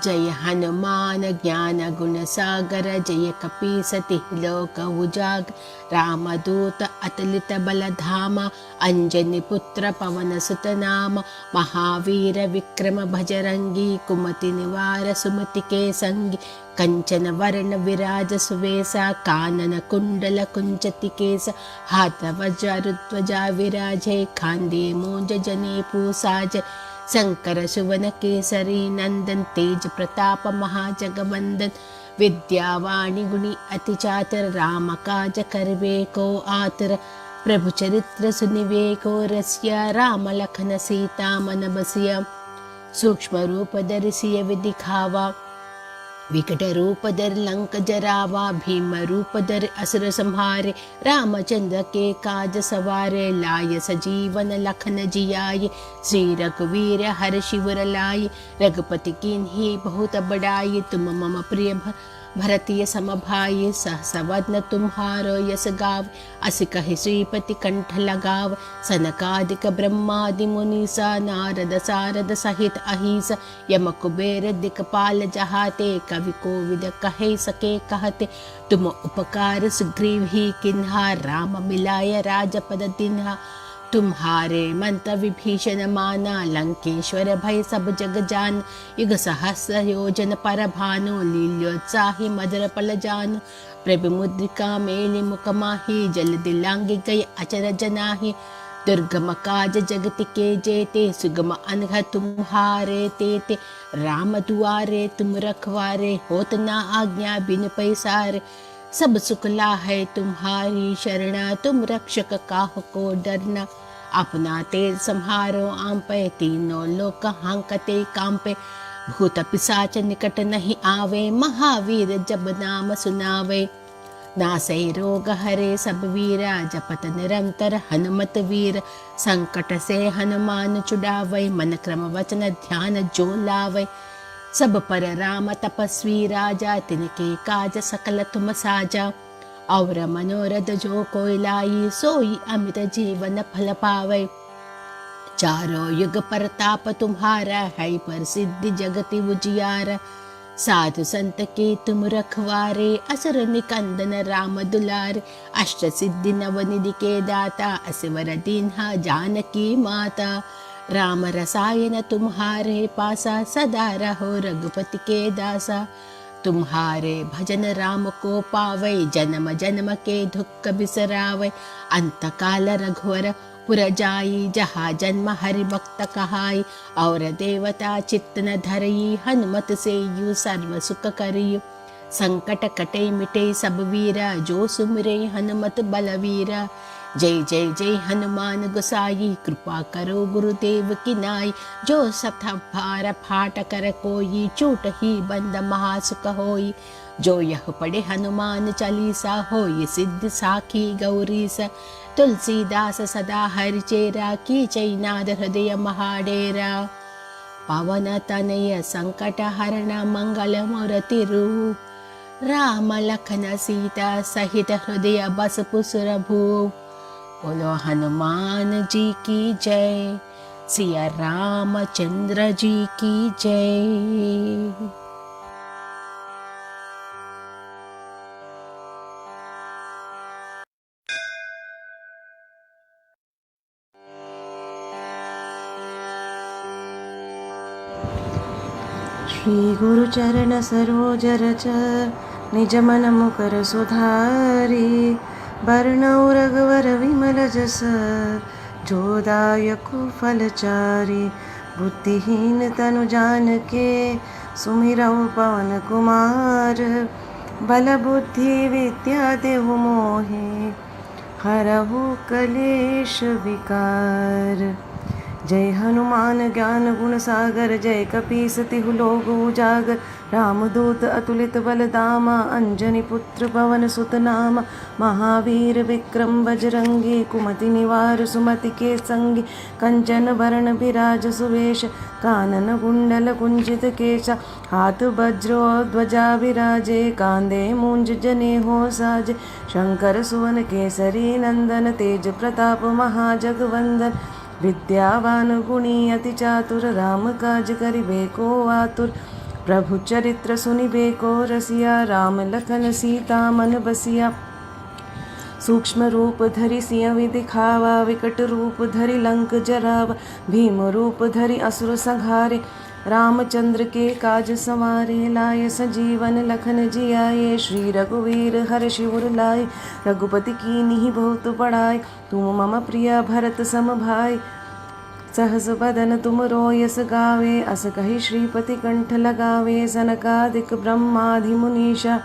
जय हनुमान ज्ञान गुण सागर जय कपीसति लोक उजागर रामदूत अतुलित बल धामा अंजनी पुत्र पवन सुत नाम महावीर विक्रम भजरंगी कुमति निवार सुमति के संगी कंचन वर्ण विराज सुवेसा कानन कुंडल कुंचति केस हाथ वज्रध्वजा विराजे खांदे मूंज जने पूसाज शंकर सुवन केसरी नंदन तेज प्रताप महाजगवंदन विद्यावाणी गुणी अति चातर राम काज करबे को आतर प्रभु चरित्र सुनिबे को रसिया राम लखन सीता मन बसिया सूक्ष्म रूप धरि दिखावा विकट रूप धर लंक जरावा भीम रूप धर असुर संहारे रामचंद्र के काज सवारे लाय सजीवन लखन जियाय श्री रघुवीर हर शिवर लाय रघुपति कीन्ही बहुत बड़ाई तुम मम प्रिय भरतीय समभाई सहसवदन तुम्हारो यस गाव। अस कहि श्रीपति कंठ लगाव। सनकादिक ब्रह्मादि मुनीसा नारद सारद सहित अहिस। यम कुबेर दिक्पाल जहाते कवि कोविद कहे सके कहते। तुम उपकार सुग्रीव ही किन्हा राम मिलाय राजपद दिन्हा। तुम्हारे मंत्र विभीषण माना लंकेश्वर भय सब जग जान। युग सहस्र योजन पर भानु लील्योत्साही मधुर पल जान। प्रभु मुद्रिका मेलि मुख माही जल दिलांगी गई अचर जनाही। दुर्गम काज जगत के जेते सुगम अनघ तुम्हारे तेते। राम दुआरे तुम रखवारे होत ना आज्ञा बिन पैसारे। सब सुखला है तुम्हारी शरणा तुम रक्षक काह को डरना। अपना तेज संहारो आम पे तीनों लोक हांकते कांपे। भूत पिशाच निकट नहीं आवे महावीर जब नाम सुनावे। नासै रोग हरे सब वीरा जपत निरंतर हनुमत वीर। संकट से हनुमान छुड़ावै मन क्रम वचन ध्यान जो लावै। सब पर राम तपस्वी राजा तिनके काज सकल तुम साजा। और मनोरथ जो कोई लाई सोई अमित जीवन फल पावे। चारों युग परताप तुम्हारा है प्रसिद्धि जगति उजियारा। साधु संत के तुम रखवारे असुर निकंदन राम दुलारे। अष्ट सिद्धि नवनिधि के दाता असवर दीन्हा जानकी माता। राम रसायन तुम्हारे पासा सदा रहो रघुपति के दासा। तुम्हारे भजन राम को पावै जन्म जन्म के दुख बिसरावै। अंत काल रघुवर पुर जाई जहाँ जन्म हरि भक्त कहाई। और देवता चित्त न धरई हनुमत से यू सर्व सुख करियु। संकट कटे मिटे सब वीरा जो सुमरे हनुमत बलवीरा। जय जय जय हनुमान गोसाई कृपा करो गुरुदेव की नाई। जो सथा भार फाट कर कोई चूट ही बंद महासुख होई। जो यह पढ़े हनुमान चालीसा होई सिद्ध साखी गौरीसा। तुलसीदास सदा हरिचेरा की चैनाद हृदय महाडेरा। पवन तनय संकट हरण मंगल मूर्ति रूप। राम लखन सीता सहित हृदय बस पुसुर भूप। बोलो हनुमान जी की जय। सिया रामचंद्र जी की जय। श्री गुरु चरण सरोज रज निज मन मुकर सुधारी। बरनउँ रघुवर विमल जस जो दायकु फलचारी। बुद्धिहीन तनु जानिके सुमिरौ पवन कुमार। बल बुद्धि विद्या देहु मोहे हरहु कलेश विकार। जय हनुमान ज्ञान गुण सागर जय कपीस तिहु लोक उजागर। रामदूत अतुलित बल धामा अंजनी पुत्र पवन सुत नामा। महावीर विक्रम बजरंगी कुमति निवार सुमति के संगी। कंचन वरण विराज सुवेश कानन कुंडल कुंजित केशा। हाथ वज्रो ध्वजा विराजे कांधे मूंज जनेऊ साजे। शंकर सुवन केसरी नंदन तेज प्रताप महाजगवंदन। विद्यावान गुणी अति चातुर राम काज करिबेको आतुर। प्रभु चरित्र सुनिबेको रसिया राम लखन सीता मन बसिया। सूक्ष्म रूप धरि सियहि दिखावा विकट रूप धरि लंक जरावा। भीम रूप धरि असुर संहारे रामचंद्र के काज संवारे। लाए सजीवन लखन जियाए श्री रघुवीर हर्षि उर लाए। रघुपति कीन्ही बहुत बड़ाई तुम मम प्रिय भरत सम भाई। सहस बदन तुम रोयस गावे अस कहि श्रीपति कंठ लगावे। सनकादिक ब्रह्मादि मुनीषा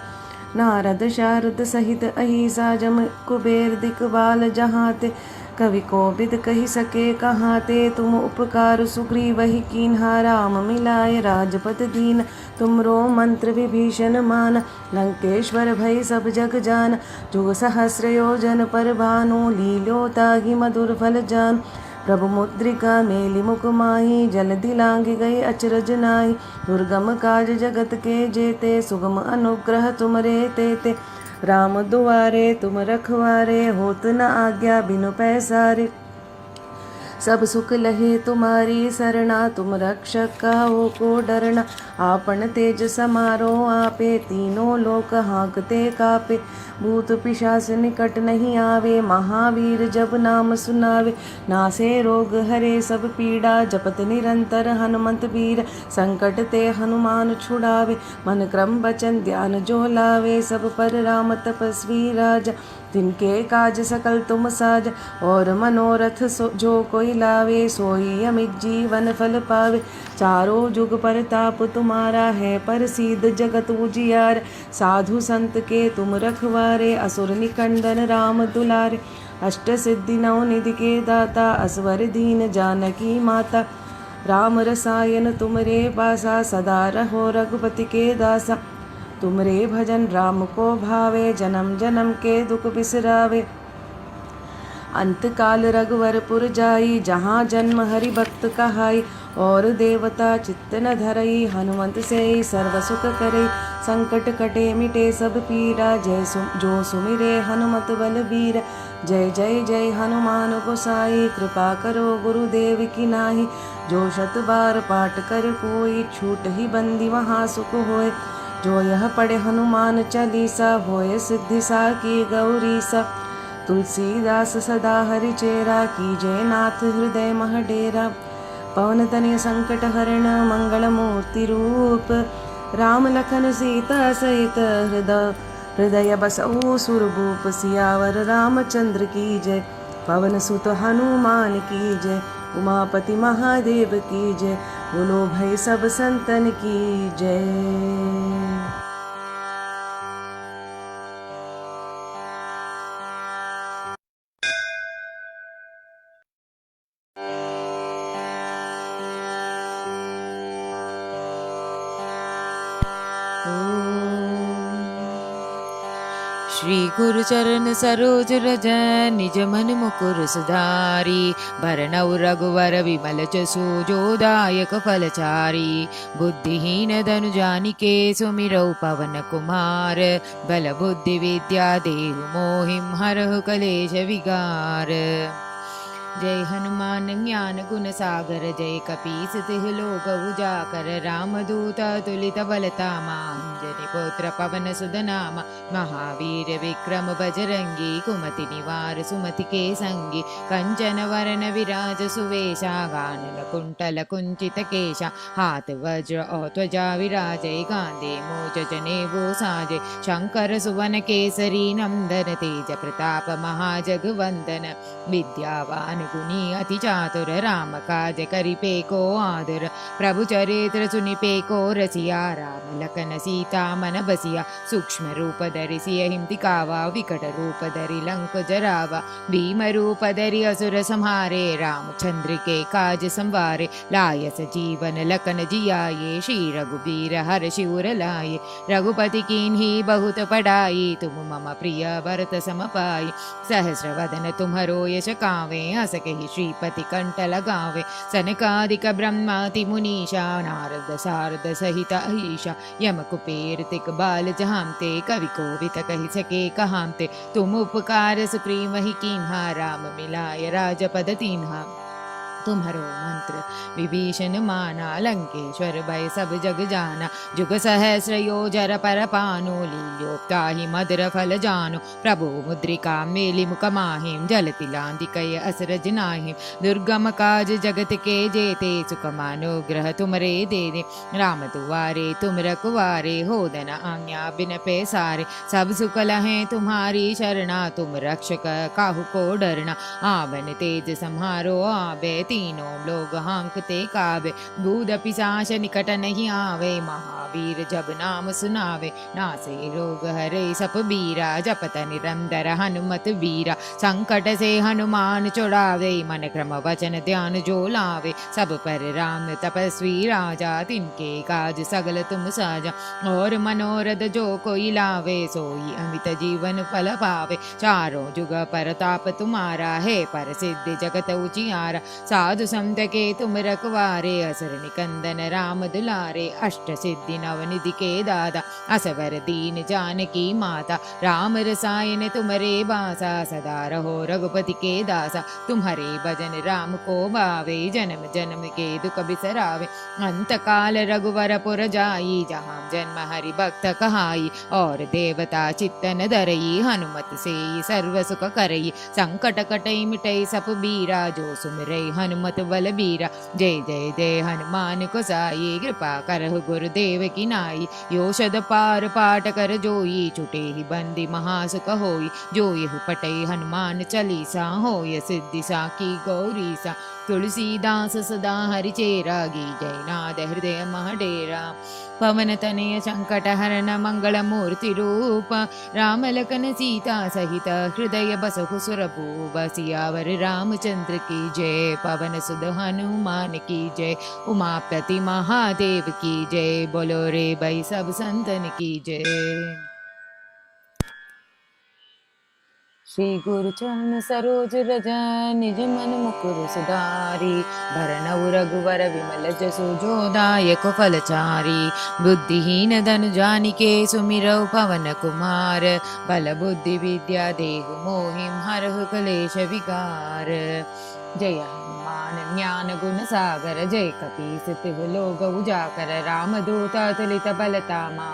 नारद शारद सहित अहिसा। जम कुबेर दिक्पाल जहाते कवि कोविद कहि सके कहाते। तुम उपकार सुग्रीवहि कीन्हा राम मिलाय राजपद दीन। तुमरो मंत्र विभीषण मान लंकेश्वर भय सब जग जान। जुग सहस्र योजन पर भानु लील्यो ताहि मधुर फल जान। प्रभु मुद्रिका मेली मुख माही, जल दिलांगी गई अचरज नाही। दुर्गम काज जगत के जेते, सुगम अनुग्रह तुमरे तेते। राम दुआरे तुम रखवारे, होत न आज्ञा बिनु पैसारे। सब सुख लहे तुम्हारी सरना, तुम रक्षक काहू को डरना। आपन तेज समारो आपे, तीनों लोक हाँकते कापे। भूत पिशाच निकट नहीं आवे, महावीर जब नाम सुनावे। नासे रोग हरे सब पीड़ा, जपत निरंतर हनुमंत वीर। संकट ते हनुमान छुड़ावे, मन क्रम वचन ध्यान जो लावे। सब पर राम तपस्वी राजा, तिनके काज सकल तुम साज। और मनोरथ जो कोई लावे, सोई अमित जीवन फल पावे। चारों जुग परताप तुम्हारा है, प्रसिद्ध जगत उजियार। साधु संत के तुम रखवारे, असुर निकंदन राम दुलारे। अष्ट सिद्धि नौ निधि के दाता, असवर दीन जानकी माता। राम रसायन तुमरे पासा, सदा रहो रघुपति के दासा। तुमरे भजन राम को भावे, जन्म जन्म के दुख बिसरावे। अंत काल रघुवरपुर जाई, जहाँ जन्म हरि भक्त कहाई। और देवता चित्त न धरई, हनुमंत से सर्व सुख करई। संकट कटे मिटे सब पीरा, जो सुमिरे हनुमत बलबीर। जय जय जय हनुमान गोसाई, कृपा करो गुरुदेव की नाही। जो शत बार पाठ कर कोई, छूट ही बंदी वहाँ सुख होय। जो यह पढ़े हनुमान चालीसा, होय सिद्धि सा की गौरीसा। तुलसीदास सदा हरि चेरा, कीजय नाथ हृदय मह डेरा। पवन तनय संकट हरण, मंगल मूर्ति रूप। राम लखन सीता सहित, हृदय बसऊ सुरभूप। सियावर रामचंद्र की जय, पवन सुत हनुमान की जय। उमापति महादेव की जय, बोलो भाई सब संतन की जय। श्री गुरु चरण सरोज रज, निज मन मुकुर सुधारी। भरनउ रघुवर विमल जसु, जो दायक फलचारी। बुद्धिहीन धनु जानिके, सुमिरौ पवन कुमार। बल बुद्धि विद्या देहु मोहिम, हरहु कलेश विकार। जय हनुमान ज्ञान गुण सागर, जय कपीस तिह लोक उजाकर। रामदूत तुलित बलतामा, अंजनी पुत्र पवन सुत नामा। महावीर विक्रम बजरंगी, कुमति निवार सुमति के संगी। कंचन वरन विराज सुवेशा, कानन कुंडल कुंचित केशा। हाथ वज्र और त्वचा विराजय, कांधे मूज जनेऊ साजय। शंकर सुवन केसरी नंदन, तेज प्रताप महाजगवंदन। विद्यावान गुणी अति चातुर, राम काज करिपे को आदर। प्रभु चरित्र सुनिपे को रसिया, राम लखन सीता मन बसिया। सूक्ष्म रूप धरि सियहिं दिखावा, विकट रूप धरि लंक जरावा। भीम रूप धरि असुर संहारे, रामचंद्र के काज संवारे। लायस जीवन लखन जियाये, श्री रघुबीर हर्षि उर लाये। रघुपति कीन्ही बहुत पढ़ाई, तुम मम प्रिय भरत सम पाई। सहस्र वदन तुम्हरो यश गावे, हस कहि श्रीपति कंठ लगावे। सनकादिक ब्रह्माति मुनीषा, नारद सारद सहित अहिषा। यम कुबेर तिक बाल जहांते, कवि कोविद कहि सके कहांते। तुम उपकार सुग्रीव ही कीन्हा, राम मिलाय राजपद दीन्हा। तुम्हरो मंत्र विभीषण माना, लंकेश्वर भय सब जग जाना। जुग सहस्र योजर पर पानो, लील्योताहि मधुर फल जानो। प्रभु मुद्रिका मेलि मुख माहिम, जलति लांघिकय असरज नाहिम। दुर्गम काज जगत के जेते, सुख मानुग्रह तुमरे दे दे। राम दुआरे तुम रखवारे, होदन आज्ञा बिन पैसारे। सब सुख लहे तुम्हारी शरणा, तुम रक्षक काहू को डरना। आवन तेज सम्हारो आवे, तीनों लोग हाँकते कावे, भूत पिशाच निकट नहीं आवे, महावीर जब नाम सुनावे, नासे रोग हरे सप बीरा, जपत निरंतर हनुमत बीरा, संकट से हनुमान छुड़ावे, मन क्रम वचन ध्यान जो लावे, सब पर राम तपस्वी राजा, तिनके काज सगल तुम साजा, और मनोरथ जो कोई लावे, सोई अमित जीवन फल पावे, चारों जुग परताप तुम्हारा है, पर सिद्धि जगत उजियारा, साधु संत के तुम रखवारे, असुर निकंदन राम दुलारे, अष्ट सिद्धि नवनिधि के दादा, असवर दीन जानकी माता, राम रसायन तुम्हारे बासा, सदा रहो रघुपति के दासा, तुम्हारे भजन राम को भावे, जन्म जन्म के दुख बिसरावे, अंत काल रघुवर पुर जाई, जहाँ जन्म हरि भक्त कहाई, और देवता चित्तन धरई, हनुमत से सर्व सुख करई, संकट कटई मिटई सप बीरा, जो सुमिरै हनुमत बल बीरा, जय जय जय हनुमान को साई, कृपा करहु गुरुदेव की नाई, यो शद पार पाठ कर जोई, छुटे ही बंदी महासुख होई, जो यह पटई हनुमान चालीसा, होय सिद्धि साकी गौरीसा, तुलसीदास सदा हरिचेरा, गी जयनाद हृदय महडेरा, पवन तनय संकट हरण मंगल मूर्ति रूप, राम लखन सीता सहित हृदय बसहु सुरभूप, सियावर रामचंद्र की जय, पवन सुत हनुमान की जय, उमापति महादेव की जय, बोलो रे भाई सब संतन की जय। श्री गुरु चरण सरोज रज निज मन मुकुर सुधारी, भरनउ रघुवर विमल जसु जो दायक फलचारी, बुद्धिहीन धनु जानिके सुमिरौ पवन कुमार, बल बुद्धि विद्या देहु मोहिम हरहु क्लेश विकार, जय हनुमान ज्ञान गुण सागर, जय कपीस तिहु लोक उजाकर, राम दूत अतुलित बलधामा,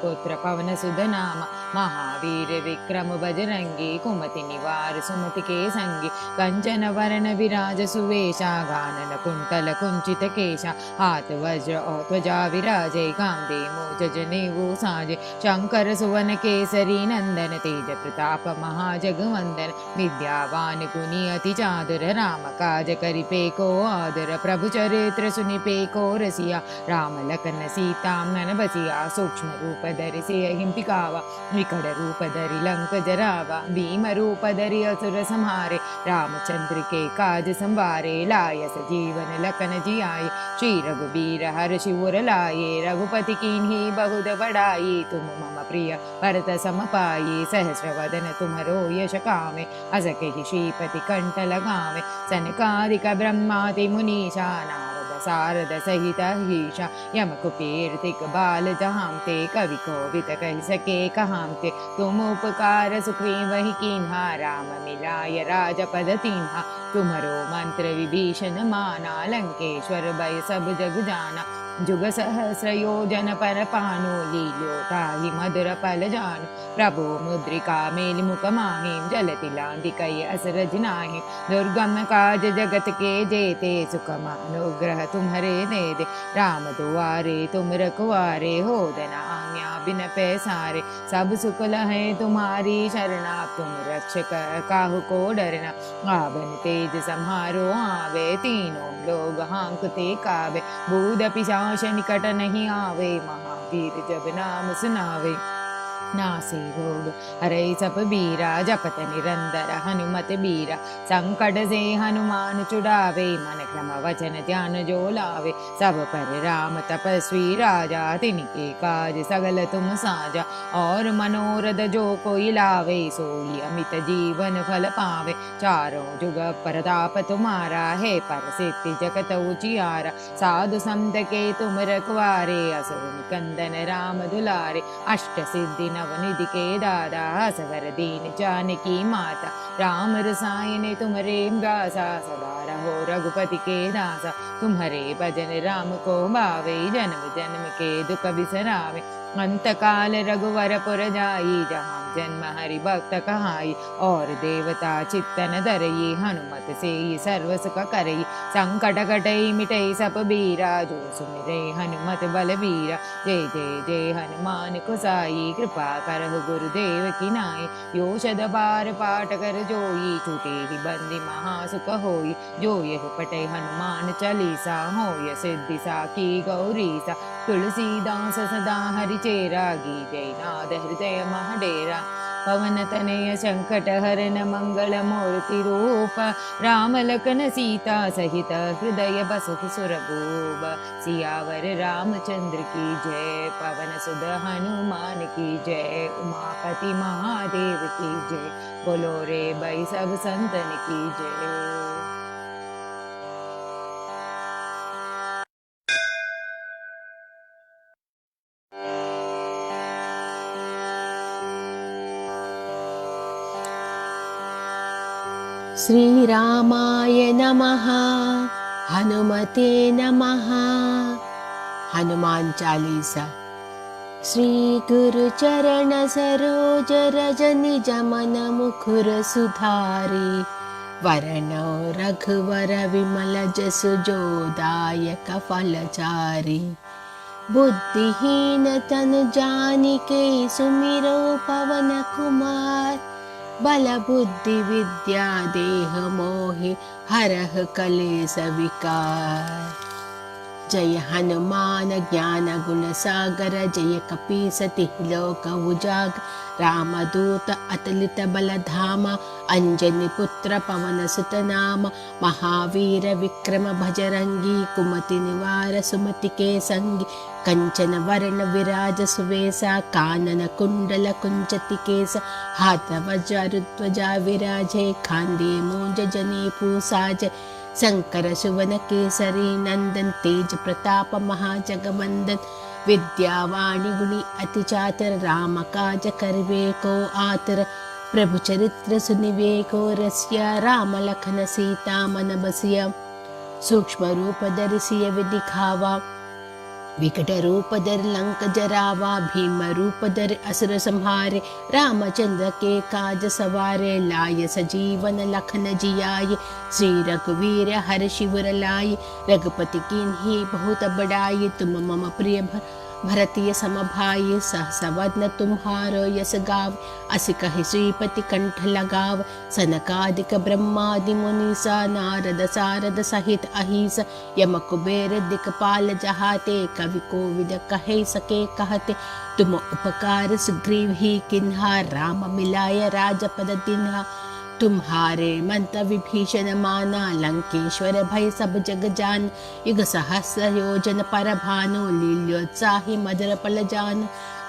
पुत्र पवन सुत नामा, महावीर विक्रम बजरंगी, कुमति निवार सुमति के संगी, कंचन वरण विराज सुवेशा, गानन कुंतल कुंचित केशा, हाथ वज्र और ध्वजा विराजे, कांधे मूज जनेऊ साजे, शंकर सुवन केसरी नंदन, तेज प्रताप महाजगवंदन, विद्यावान गुणी अति चातुर, राम काज करिपे को आदर, प्रभु चरित्र सुनिपे को रसिया, राम लखन सीता मन बसिया, सूक्ष्म रूप धरि सियहिं दिखावा, विकट रूप धरि लंक जरावा, भीम रूप धरि असुर संहारे, रामचंद्र के काज संवारे, लाय सजीवन लखन जियाए, श्री रघुबीर हर्षि उर लाए, रघुपति कीन्ही बहुत बड़ाई, तुम मम प्रिय भरत सम पाई, सहस्र वदन तुम्हरो यश कामे, अस कहि श्रीपति कंठ लगावे, सनकादिक ब्रह्मादि मुनीषा, नारद सारद सहित हीशा, यम कुपेर बाल जहामते, कवि कोविद कहि सके कहामते, तुम उपकार सुग्रीव ही कीन्हा, राम मिलाय राजपद तीन्हा, तुम्हरो मंत्र विभीषण माना, लंकेश्वर भय सब जग जाना, जुग सहस्र योजन पर पानु, लील्यो ताहि मधुर पल जानु, प्रभु मुद्रिका मेलि मुख माहिम, जलति लांघिकय असरज नाहिम, दुर्गम काज जगत के जेते, सुख अनुग्रह तुम्हरे दे दे, राम दुआरे तुम रखवारे, हो दना आज्ञा बिन पैसारे, सब सुख लहे तुम्हारी शरणा, तुम रक्षक काहू को डरना, आवन तेज सम्हारो आवे, तीनों लोग हाँकते कावे, भूत पिशाच निकट नहीं आवे, महावीर जब नाम सुनावे, नासे रोग हरे सब बीरा, जपत निरंतर हनुमत बीरा, संकट से हनुमान छुड़ावे, मन क्रम वचन ध्यान जो लावे, सब पर राम तपस्वी राजा, तिनके काज सगल तुम साजा, और मनोरथ जो कोई लावे, सोई अमित जीवन फल पावे, चारों जुग प्रताप तुम्हारा है, पर सिद्धि जगत उजियारा, साधु संत के तुम रखवारे, असुर निकंदन राम दुलारे, अष्ट सिद्धि नवनिधि के दादा, सवर दीन जानकी माता, राम रसायन तुम्हारे गासा, सदा रहो रघुपति के दासा, तुम्हारे भजन राम को भावे, जन्म जन्म के दुख बिसरावे, अंत काल रघुवर पुर जाई, जहाँ जन्म हरि भक्त कहाई और देवता चित्तन धरई हनुमत से सर्व सुख करई संकट कटई मिटई सब बीरा जो सुमिरै हनुमत बलवीरा जय जय जय हनुमान कुसाई कृपा करहु गुरुदेव की नाई यो शत बार पाठ कर जोई छूटे ही बंदी महासुख होई जो यह पटे हनुमान चालीसा होय सिद्धि साखी गौरीसा तुलसीदास सदा हरिचेरा गीजय नाद हृदय महडेरा पवन तनय संकट हरन मंगल मूर्ति रूप राम लखन सीता सहित हृदय बसु सुरभूप सियावर रामचंद्र की जय पवन सुत हनुमान की जय उमापति महादेव की जय बोलो रे भाई सब संतन की जय। श्रीरामाय नमः। हनुमते नमः। हनुमान चालीसा। श्री गुरु चरण सरोज रज निज मन मुकुर सुधारी वरणो रघुवर विमल जसु जोदायक फलचारी बुद्धिहीन तनु जानिके सुमिरो पवन कुमार बल बुद्धि विद्या देह मोहि हरह कलेस विकार। जय हनुमान ज्ञान गुण सागर जय कपीसति लोक उजागर रामदूत अतुलित बल धामा अंजनी पुत्र पवन सुत नाम महावीर विक्रम भजरंगी कुमति निवार सुमति के संगी कंचन वर्ण विराज सुवेसा कानन कुंडल कुंचति केस हाथ वज्रध्वजा विराजे खांदे मूंज जने पूसाज शंकर सुवन केसरी नंदन तेज प्रताप महाजगवंदन विद्यावाणी गुणी अति चातर राम काज करवे को आतर प्रभु चरित्र सुनिवे को रसिया राम लखन सीता मन बसिया सूक्ष्म रूप धरिसिय दिखावा विकट रूप धर लंक जरावा भीम रूप धर असुर संहारे रामचंद्र के काज सवारे लाय सजीवन लखन जियाय श्री रघुवीर हर शिवर लाय रघुपति कीन्ही बहुत बड़ाई तुम मम प्रिय भरतीय समभाई सहस वदन तुम्हारो यस गाव अस कहि श्रीपति कंठ लगाव सनकादिक ब्रह्मादि मुनीसा नारद सारद सहित अहिस यम कुबेर दिक्पाल जहाते कवि कोविद कहे सके कहते तुम उपकार सुग्रीव ही किन्हा राम मिलाय राजपद दिन्हा तुम्हारे मंत्र विभीषण माना लंकेश्वर भय सब जग जान युग सहस्र योजन पर भानु लील्योत्साही मधुर पल जान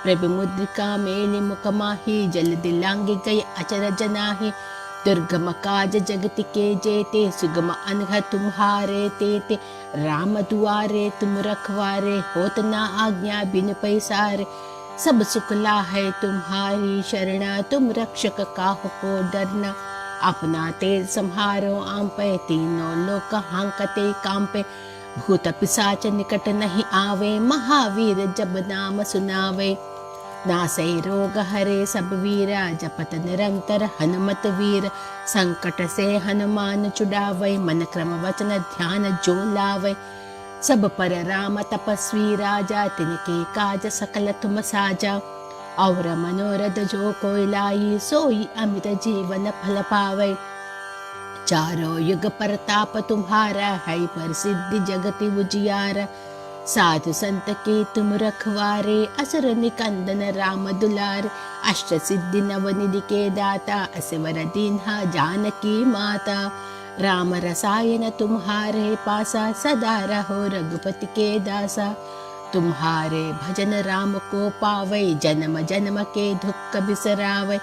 प्रभु मुद्रिका मेलि मुख माही जल दिलांगी गई अचर जनाही दुर्गम काज जगति के जेते सुगम अनघ तुम्हारे तेते राम दुआरे तुम रखवारे होत ना आज्ञा बिन पैसारे सब सुखला है तुम्हारी शरणा तुम रक्षक काहू को डरना अपना तेज संहारो आम पे तीनों लोक हांकते काम पे भूत पिशाच निकट नहीं आवे महावीर जब नाम सुनावे नासै रोग हरे सब वीरा जपत निरंतर हनुमत वीर संकट से हनुमान छुड़ावे मन क्रम वचन ध्यान जो लावे सब पर राम तपस्वी राजा तिनके काज सकल तुम साजा और मनोरथ जो कोई लाई सोई अमित जीवन फल पावे चारों युग प्रताप तुम्हारा है प्रसिद्धि जगति उजियारा साधु संत के तुम रखवारे असुर निकंदन राम दुलार अष्ट सिद्धि नवनिधि के दाता असवर दीन्हा जानकी माता राम रसायन तुम्हारे पासा सदा रहो रघुपति के दासा तुम्हारे भजन राम को पावे जन्म जन्म के दुख बिसरावे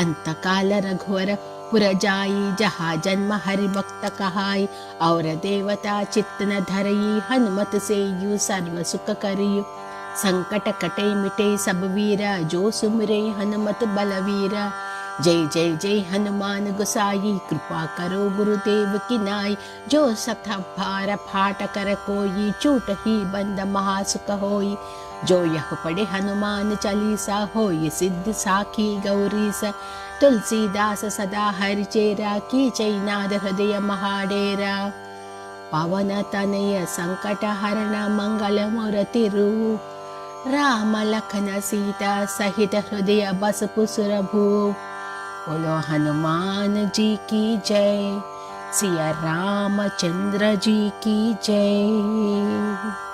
अंत काल रघुवर पुर जाई जहाँ जन्म हरि भक्त कहाई और देवता चित्त न धरई हनुमत से यू सर्व सुख करियु संकट कटे मिटे सब वीरा जो सुमरे हनुमत बलवीरा जय जय जय हनुमान गोसाई कृपा करो गुरुदेव की नाई जो सथा भार फाट कर कोई चूट ही बंद महासुख होई जो यह पढ़े हनुमान चालीसा हो ये सिद्ध साखी गौरी सा। तुलसीदास सदा हरिचेरा की चैनाद हृदय महाडेरा। पवन तनय संकट हरण मंगल मूर्ति रूप। राम लखन सीता सहित हृदय बस पुसुर भूप। बोलो हनुमान जी की जय, सिया रामचंद्र जी की जय।